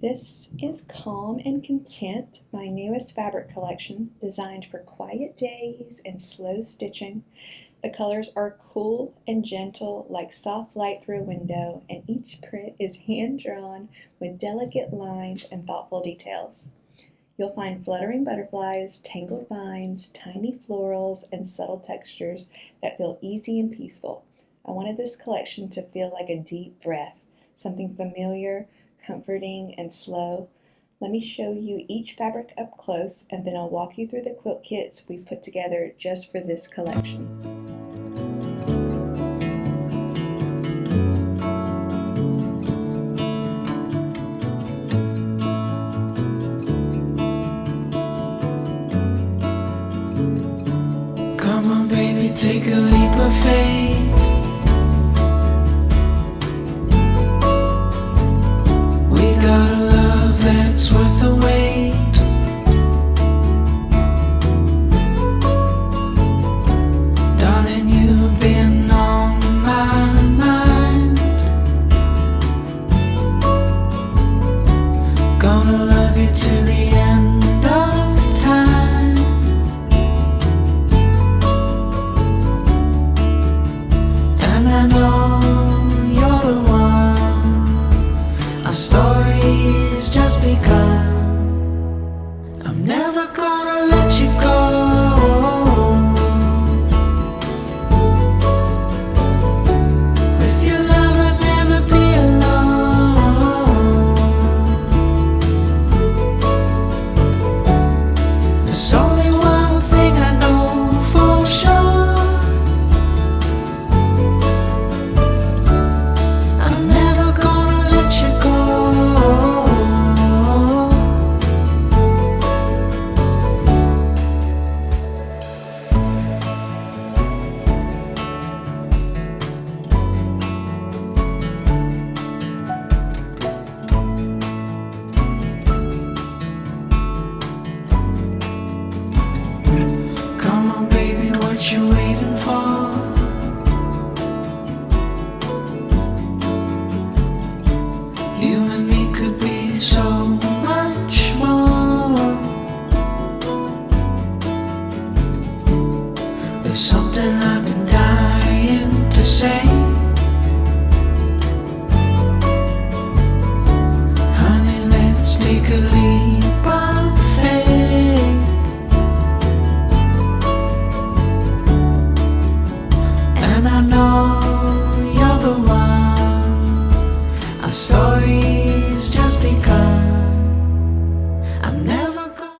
This is Calm and Content, my newest fabric collection designed for quiet days and slow stitching. The colors are cool and gentle like soft light through a window, and each print is hand-drawn with delicate lines and thoughtful details. You'll find fluttering butterflies, tangled vines, tiny florals, and subtle textures that feel easy and peaceful. I wanted this collection to feel like a deep breath, something familiar, comforting, and slow. Let me show you each fabric up close, and then I'll walk you through the quilt kits we've put together just for this collection. Come on, baby, take a leap of faith. We got a love that's worth the wait. Darling, you've been on my mind. Gonna love you to the end of time. And I know you're the one. Our story's just begun. I'm never gonna let you go. With your love I'd never be alone. There's only one thing I know for sure. I'm never gonna let you go. Come on, baby, what you waiting for? You and me could be so much more. There's something I've been dying to say. Honey, let's take a leap of faith. And I know you're the one. Our story's just begun. I'm never